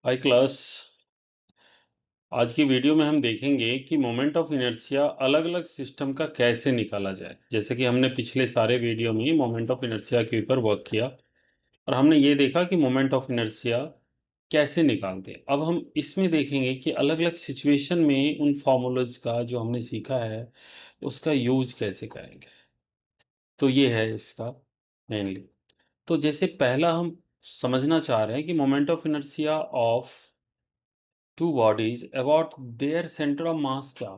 हाय class. आज की video में हम देखेंगे कि मोमेंट ऑफ इनर्शिया अलग अलग सिस्टम का कैसे निकाला जाए। जैसे कि हमने पिछले सारे वीडियो में मोमेंट ऑफ इनर्शिया के ऊपर वर्क किया और हमने ये देखा कि मोमेंट ऑफ इनर्शिया कैसे निकालते हैं। अब हम इसमें देखेंगे कि अलग अलग सिचुएशन में उन फॉर्मूलाज का जो हमने सीखा है उसका यूज कैसे करेंगे। तो ये है इसका मेनली। तो जैसे पहला हम समझना चाह रहे हैं कि moment of inertia of two bodies about their centre of मास क्या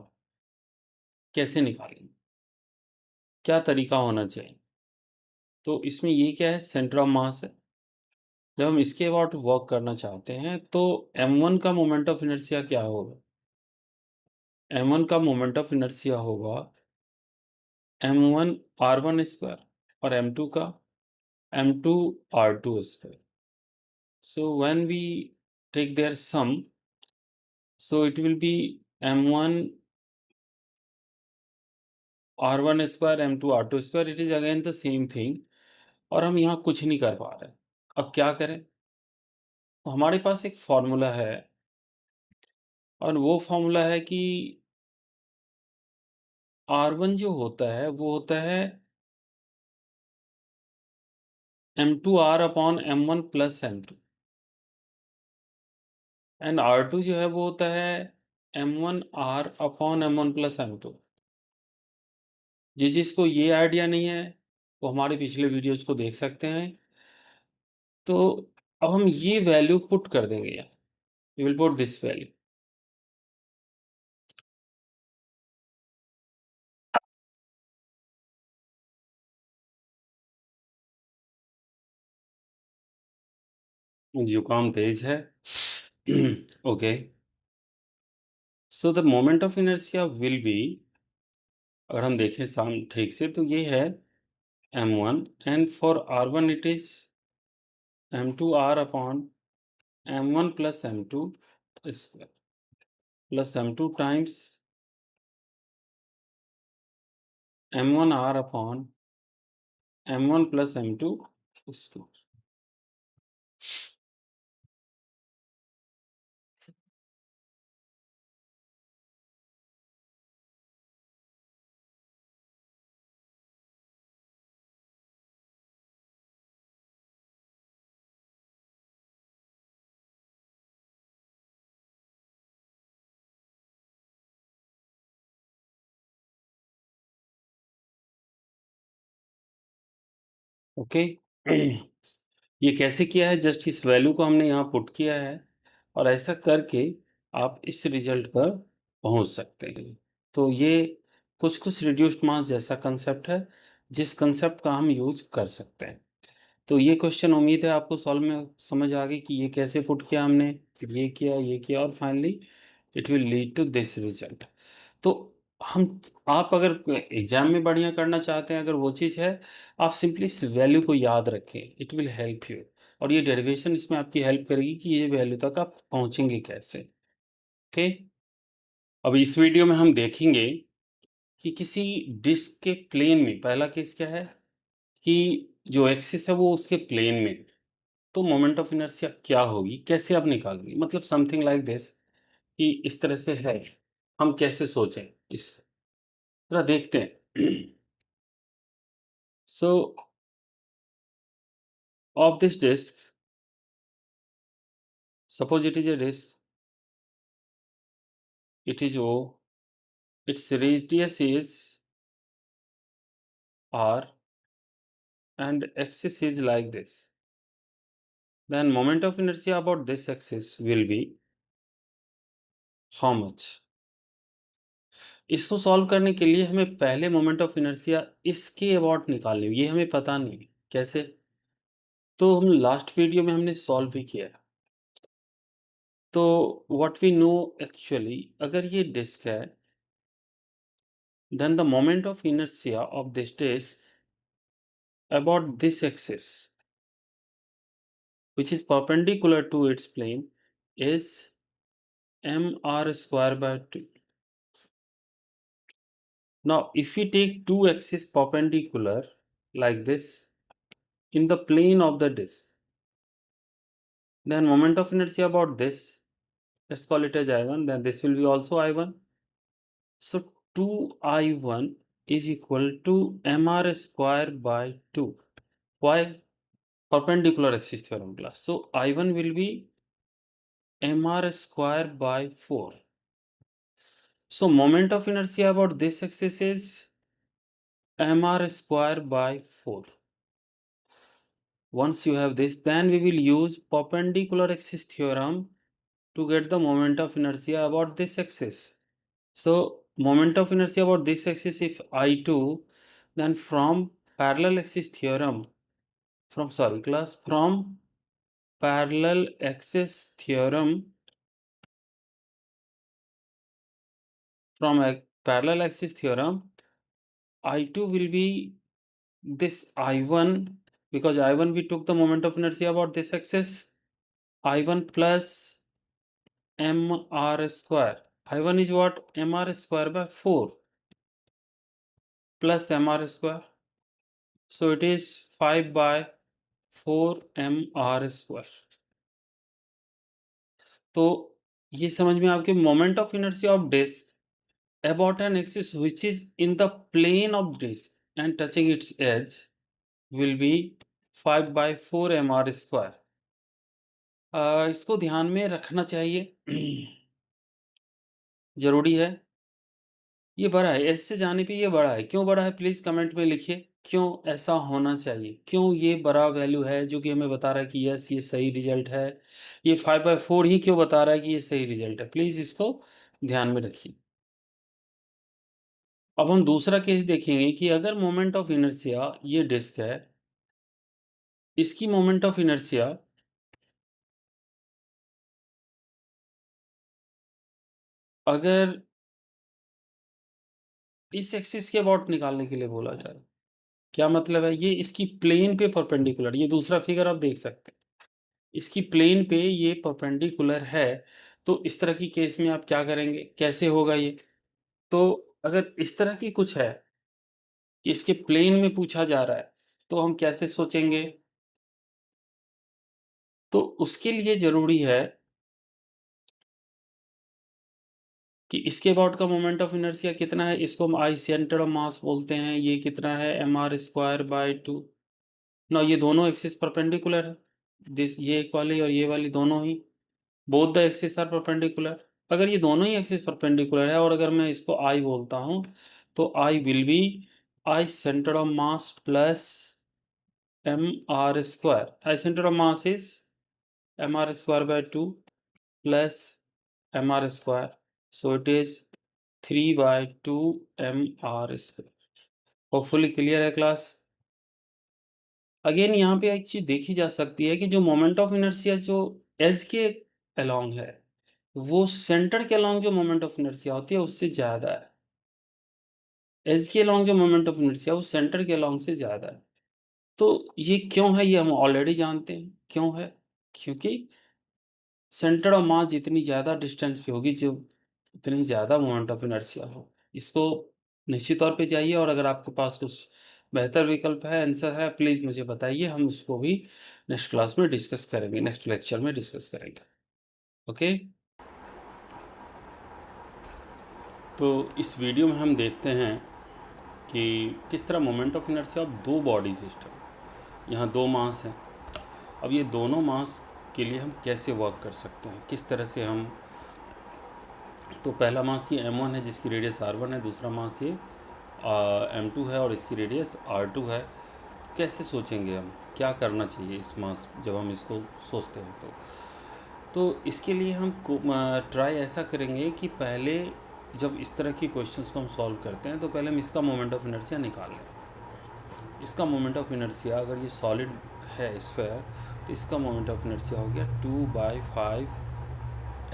कैसे निकालेंगे, क्या तरीका होना चाहिए। तो इसमें ये क्या है, सेंटर ऑफ मास है। जब हम इसके अबाउट वर्क करना चाहते हैं तो m1 का मोमेंट ऑफ इनर्शिया क्या होगा। m1 का मोमेंट ऑफ इनर्शिया होगा m1 r1 स्क्वायर और m2 का m2 r2 square. So when we take their sum, so it will be m1 r1 square m2 r2 square. It is again the same thing और हम यहाँ कुछ नहीं कर पा रहे। अब क्या करें। तो हमारे पास एक फॉर्मूला है और वो फॉर्मूला है कि R1 जो होता है वो होता है m2r upon m1 plus m2 and R2 जो है वो होता है m1r upon m1 plus m2। जिसको ये आइडिया नहीं है वो हमारे पिछले वीडियोज को देख सकते हैं। तो अब हम ये वैल्यू पुट कर देंगे यहाँ। We will put this value. जुकाम तेज है। Okay, so the moment of inertia will be, अगर हम देखें साम ठीक से तो ये है m1 and for r1 it is m2r upon m1 plus m2 square plus m2 times m1r upon m1 plus m2 square. Okay. ये कैसे किया है, जस्ट इस वैल्यू को हमने यहाँ पुट किया है और ऐसा करके आप इस रिजल्ट पर पहुँच सकते हैं। तो ये कुछ कुछ रिड्यूस्ड मास जैसा कंसेप्ट है जिस कंसेप्ट का हम यूज कर सकते हैं। तो ये क्वेश्चन उम्मीद है आपको सॉल्व में समझ आ गई कि ये कैसे पुट किया हमने, ये किया और finally it will lead to this result. तो हम आप अगर एग्जाम में बढ़िया करना चाहते हैं, अगर वो चीज़ है, आप सिंपली इस वैल्यू को याद रखें, इट विल हेल्प यू। और ये डेरिवेशन इसमें आपकी हेल्प करेगी कि ये वैल्यू तक आप पहुंचेंगे कैसे। ओके, अब इस वीडियो में हम देखेंगे कि किसी डिस्क के प्लेन में, पहला केस क्या है कि जो एक्सिस है वो उसके प्लेन में, तो मोमेंट ऑफ इनर्शिया क्या होगी, कैसे आप निकालेंगे, मतलब समथिंग लाइक दिस कि इस तरह से है। हम कैसे सोचें इस तरह देखते हैं। सो of this disk, suppose it is a disk, it is O, its radius is R and axis is like this, then moment of inertia about this axis will be how much। इसको solve करने के लिए हमें पहले moment of inertia इसके about निकालनी है, ये हमें पता नहीं है कैसे। तो हम लास्ट वीडियो में हमने सॉल्व भी किया है। तो व्हाट वी नो एक्चुअली, अगर ये डिस्क है then the moment of inertia of this disk about this axis which is perpendicular to its plane is mr square by 2. Now if we take two axes perpendicular like this in the plane of the disk, then moment of inertia about this, let's call it as I1, then this will be also I1. So 2I1 is equal to mr square by 2. Why? Perpendicular axis theorem class. So I1 will be mr square by 4. So moment of inertia about this axis is mr square by 4. Once you have this, then we will use perpendicular axis theorem to get the moment of inertia about this axis. So moment of inertia about this axis if I2, then from parallel axis theorem, from parallel axis theorem, I2 will be this I1, because I1 we took the moment of inertia about this axis, I1 plus mr square. I1 is what? mr square by 4 plus mr square. So it is 5 by 4 mr square. तो ये समझ में आपके moment of inertia of disc about an axis which is in the plane of disk and touching its edge will be 5 by 4 mr square. इसको ध्यान में रखना चाहिए जरूरी है। ये बड़ा है, एस से जाने पे ये बड़ा है। क्यों बड़ा है प्लीज कमेंट में लिखिए, क्यों ऐसा होना चाहिए, क्यों ये बड़ा वैल्यू है जो कि हमें बता रहा है कि यस ये सही रिजल्ट है। ये 5/4 ही क्यों बता रहा है कि ये सही रिजल्ट है, प्लीज इसको ध्यान में रखिए। अब हम दूसरा केस देखेंगे कि अगर मोमेंट ऑफ इनर्शिया ये डिस्क है, इसकी मोमेंट ऑफ इनर्शिया अगर इस एक्सिस के अबाउट निकालने के लिए बोला जा रहा है, क्या मतलब है, ये इसकी प्लेन पे परपेंडिकुलर, ये दूसरा फिगर आप देख सकते हैं, इसकी प्लेन पे ये परपेंडिकुलर है। तो इस तरह की केस में आप क्या करेंगे, कैसे होगा ये? तो अगर इस तरह की कुछ है कि इसके प्लेन में पूछा जा रहा है, तो हम कैसे सोचेंगे? तो उसके लिए जरूरी है कि इसके अबाउट का मोमेंट ऑफ इनर्शिया कितना है, इसको हम आई सेंटर ऑफ मास बोलते हैं। ये कितना है, mr स्क्वायर बाय 2 ना, ये दोनों एक्सिस परपेंडिकुलर है, दिस ये एक वाली और ये वाली दोनों ही, both the axis are perpendicular. अगर ये दोनों ही एक्सिस परपेंडिकुलर है और अगर मैं इसको आई बोलता हूँ, तो I will be I centre of mass plus mr square. I centre of mass is mr square by 2 plus mr square, so it is 3/2 mr square. Hopefully clear है क्लास। अगेन यहाँ पे एक चीज देखी जा सकती है कि जो मोमेंट ऑफ इनर्शिया जो एज के अलोंग है, वो सेंटर के अलोंग जो मोमेंट ऑफ इनर्शिया होती है उससे ज्यादा है। एज के अलोंग जो मोमेंट ऑफ इनर्शिया वो सेंटर के अलोंग से ज्यादा है। तो ये क्यों है, ये हम ऑलरेडी जानते हैं क्यों है, क्योंकि सेंटर ऑफ मास जितनी ज़्यादा डिस्टेंस पे होगी, जो उतनी ज़्यादा मोमेंट ऑफ इनर्शिया हो। इसको निश्चित तौर पे चाहिए, और अगर आपके पास कुछ बेहतर विकल्प है, आंसर है, प्लीज़ मुझे बताइए, हम उसको भी नेक्स्ट क्लास में डिस्कस करेंगे, नेक्स्ट लेक्चर में डिस्कस करेंगे। ओके, तो इस वीडियो में हम देखते हैं कि किस तरह मोमेंट ऑफ इनर्शिया ऑफ दो बॉडी सिस्टम, यहाँ दो मास हैं, अब ये दोनों मास के लिए हम कैसे वर्क कर सकते हैं, किस तरह से हम, तो पहला मास ये m1 है जिसकी रेडियस r1 है, दूसरा मास ये m2 है और इसकी रेडियस r2 है। कैसे सोचेंगे हम, क्या करना चाहिए इस मास जब हम इसको सोचते हैं? तो इसके लिए हम ट्राई ऐसा करेंगे कि पहले जब इस तरह की क्वेश्चंस को हम सॉल्व करते हैं, तो पहले हम इसका मोमेंट ऑफ इनर्शिया निकाल लें। इसका मोमेंट ऑफ इनर्शिया, अगर ये सॉलिड है स्फेयर, तो इसका मोमेंट ऑफ इनर्शिया हो गया 2/5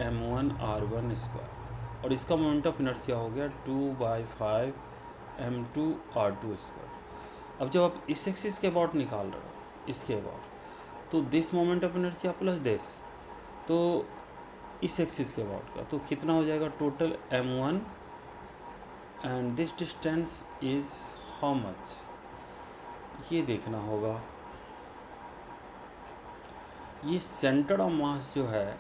m1 r1 स्क्वायर, और इसका मोमेंट ऑफ इनर्शिया हो गया 2/5 m2 r2 स्क्वायर। अब जब आप इस एक्सिस के अबाउट निकाल रहे हो, इसके अबाउट, तो this moment of inertia plus this, तो इस एक्सिस के अबाउट का, तो कितना हो जाएगा total m1, and this distance is how much, ये देखना होगा। ये सेंटर ऑफ मास जो है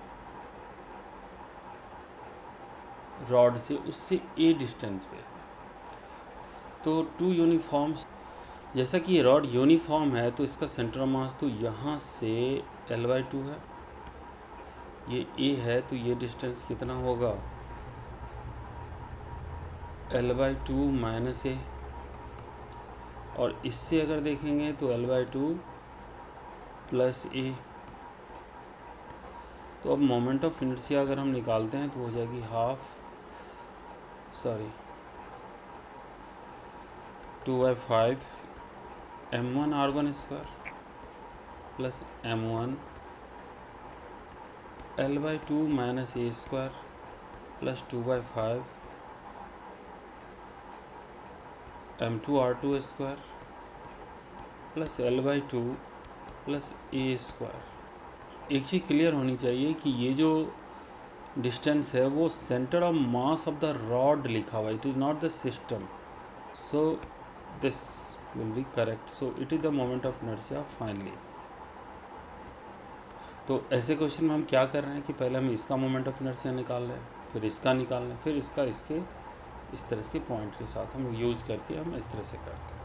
रॉड से, उससे ए डिस्टेंस पे है। तो टू यूनिफॉर्म्स, जैसा कि ये रॉड यूनिफॉर्म है तो इसका सेंटर ऑफ मास तो यहाँ से L/2 है, ये ए है तो ये डिस्टेंस कितना होगा L/2 माइनस ए, और इससे अगर देखेंगे तो L/2 प्लस ए। तो अब मोमेंट ऑफ इनर्शिया अगर हम निकालते हैं तो हो जाएगी sorry 2/5 m1 r1 square plus m1 L/2 minus a square plus 2/5 m2 r2 square plus L/2 plus a square. एक चीज़ क्लियर होनी चाहिए कि ये जो डिस्टेंस है वो centre of mass of the rod लिखा हुआ है, it is not the system, so this will be correct. So it is the moment of inertia finally. तो ऐसे क्वेश्चन में हम क्या कर रहे हैं कि पहले हम इसका मोमेंट ऑफ इनर्शिया निकाल रहे हैं, फिर इसका निकाल रहे हैं, फिर इसका इसके इस तरह के पॉइंट के साथ हम यूज करके हम इस तरह से करते हैं।